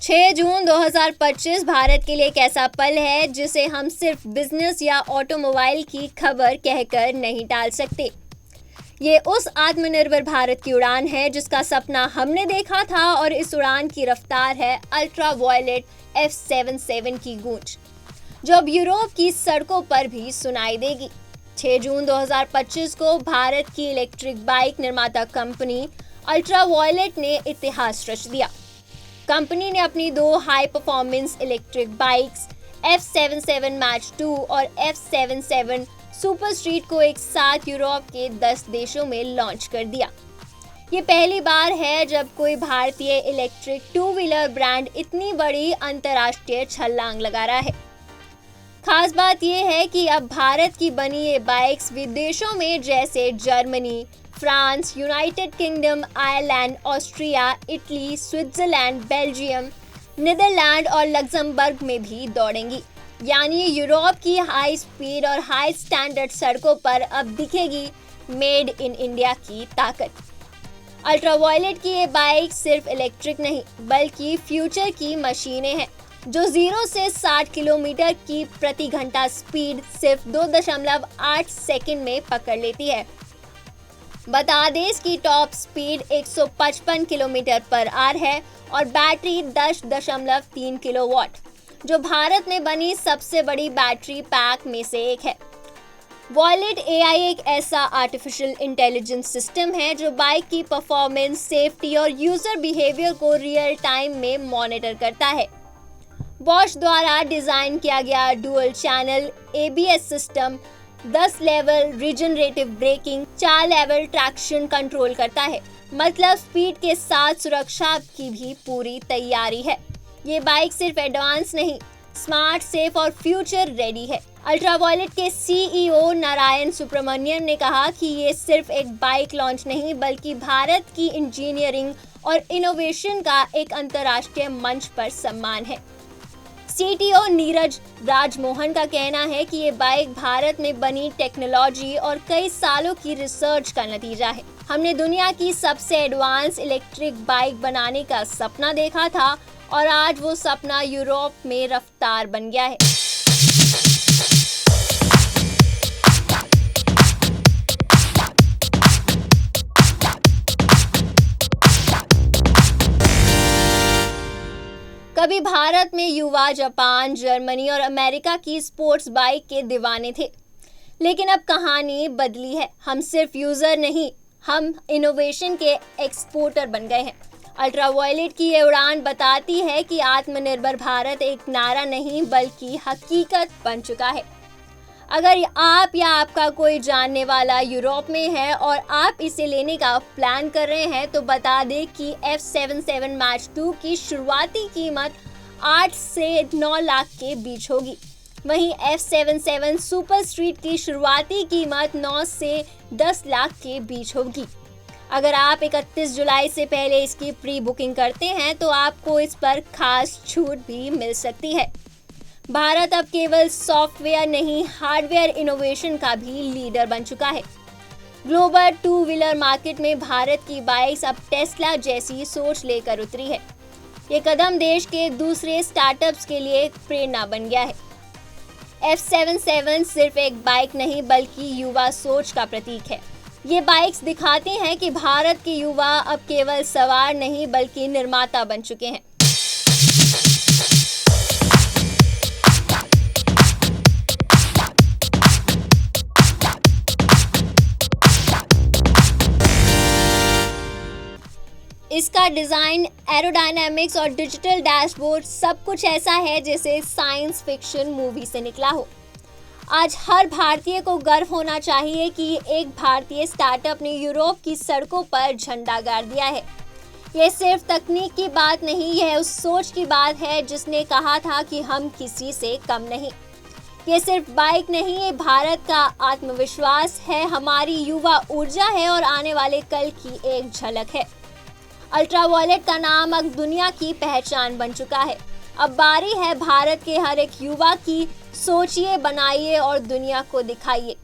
6 जून 2025 भारत के लिए एक ऐसा पल है जिसे हम सिर्फ बिजनेस या ऑटोमोबाइल की खबर कहकर नहीं टाल सकते। ये उस आत्मनिर्भर भारत की उड़ान है जिसका सपना हमने देखा था और इस उड़ान की रफ्तार है अल्ट्रा वायलेट F-77 की गूंज, जो अब यूरोप की सड़कों पर भी सुनाई देगी। 6 जून 2025 को भारत की इलेक्ट्रिक बाइक निर्माता कंपनी अल्ट्रा वायलेट ने इतिहास रच दिया। कंपनी ने अपनी 2 high performance electric bikes F-77 match 2 और F-77 सुपर स्ट्रीट को एक साथ यूरोप के 10 देशों में लॉन्च कर दिया। ये पहली बार है जब कोई भारतीय इलेक्ट्रिक 2 व्हीलर ब्रांड इतनी बड़ी अंतर्राष्ट्रीय छलांग लगा रहा है। खास बात यह है कि अब भारत की बनी ये बाइक्स विदेशों में जैसे Germany, France, United Kingdom, Ireland, Austria, Italy, Switzerland, Belgium, Netherland और लग्जमबर्ग में भी दौड़ेंगी। यानी यूरोप की हाई स्पीड और हाई स्टैंडर्ड सड़कों पर अब दिखेगी मेड इन इंडिया की ताकत। अल्ट्रा वायलेट की ये बाइक सिर्फ इलेक्ट्रिक नहीं बल्कि फ्यूचर की मशीनें हैं, जो 0 से 60 किलोमीटर की प्रति घंटा स्पीड सिर्फ 2.8 सेकंड में पकड़ लेती है। बता दें इसकी top speed 155 kilometre per hour है और बैटरी 10.3 किलोवाट, जो भारत में बनी सबसे बड़ी बैटरी पैक में से एक है। वॉयलेट AI एक ऐसा आर्टिफिशियल इंटेलिजेंस सिस्टम है जो बाइक की परफॉर्मेंस, सेफ्टी और यूजर बिहेवियर को रियल टाइम में मॉनिटर करता है। बॉश द्वारा डिजाइन किया गया dual channel ABS system 10 level regenerative braking, 4 level traction control करता है। मतलब स्पीड के साथ सुरक्षा की भी पूरी तैयारी है। ये बाइक सिर्फ एडवांस नहीं, स्मार्ट, सेफ और फ्यूचर रेडी है। अल्ट्रा वायलेट के CEO नारायण सुब्रमण्यम ने कहा कि ये सिर्फ एक बाइक लॉन्च नहीं बल्कि भारत की इंजीनियरिंग और इनोवेशन का एक अंतर्राष्ट्रीय मंच पर सम्मान है। CTO नीरज राजमोहन का कहना है कि ये बाइक भारत में बनी टेक्नोलॉजी और कई सालों की रिसर्च का नतीजा है। हमने दुनिया की सबसे एडवांस इलेक्ट्रिक बाइक बनाने का सपना देखा था और आज वो सपना यूरोप में रफ्तार बन गया है। कभी भारत में युवा जापान, जर्मनी और अमेरिका की स्पोर्ट्स बाइक के दीवाने थे, लेकिन अब कहानी बदली है। हम सिर्फ यूजर नहीं, हम इनोवेशन के एक्सपोर्टर बन गए हैं। अल्ट्रा वायलेट की ये उड़ान बताती है कि आत्मनिर्भर भारत एक नारा नहीं बल्कि हकीकत बन चुका है। अगर आप या आपका कोई जानने वाला यूरोप में है और आप इसे लेने का प्लान कर रहे हैं तो बता दें कि F-77 मैच 2 की शुरुआती कीमत 8 से 9 लाख के बीच होगी। वहीं F-77 सुपर स्ट्रीट की शुरुआती कीमत 9 से 10 लाख के बीच होगी। अगर आप 31 जुलाई से पहले इसकी प्री बुकिंग करते हैं तो आपको इस पर खास छूट भी मिल सकती है। भारत अब केवल सॉफ्टवेयर नहीं, हार्डवेयर इनोवेशन का भी लीडर बन चुका है। ग्लोबल 2 व्हीलर मार्केट में भारत की बाइक्स अब टेस्ला जैसी सोच लेकर उतरी है। ये कदम देश के दूसरे स्टार्टअप्स के लिए एक प्रेरणा बन गया है। F-77 सिर्फ एक बाइक नहीं बल्कि युवा सोच का प्रतीक है। ये बाइक्स दिखाती हैं कि भारत के युवा अब केवल सवार नहीं बल्कि निर्माता बन चुके हैं। इसका डिजाइन, एरोडायनामिक्स और डिजिटल डैशबोर्ड सब कुछ ऐसा है जैसे साइंस फिक्शन मूवी से निकला हो। आज हर भारतीय को गर्व होना चाहिए कि एक भारतीय स्टार्टअप ने यूरोप की सड़कों पर झंडा गाड़ दिया है। ये सिर्फ तकनीक की बात नहीं, यह उस सोच की बात है जिसने कहा था कि हम किसी से कम नहीं। ये सिर्फ बाइक नहीं, ये भारत का आत्मविश्वास है, हमारी युवा ऊर्जा है और आने वाले कल की एक झलक है। अल्ट्रा वायलेट का नाम अब दुनिया की पहचान बन चुका है। अब बारी है भारत के हर एक युवा की, सोचिए, बनाइए और दुनिया को दिखाइए।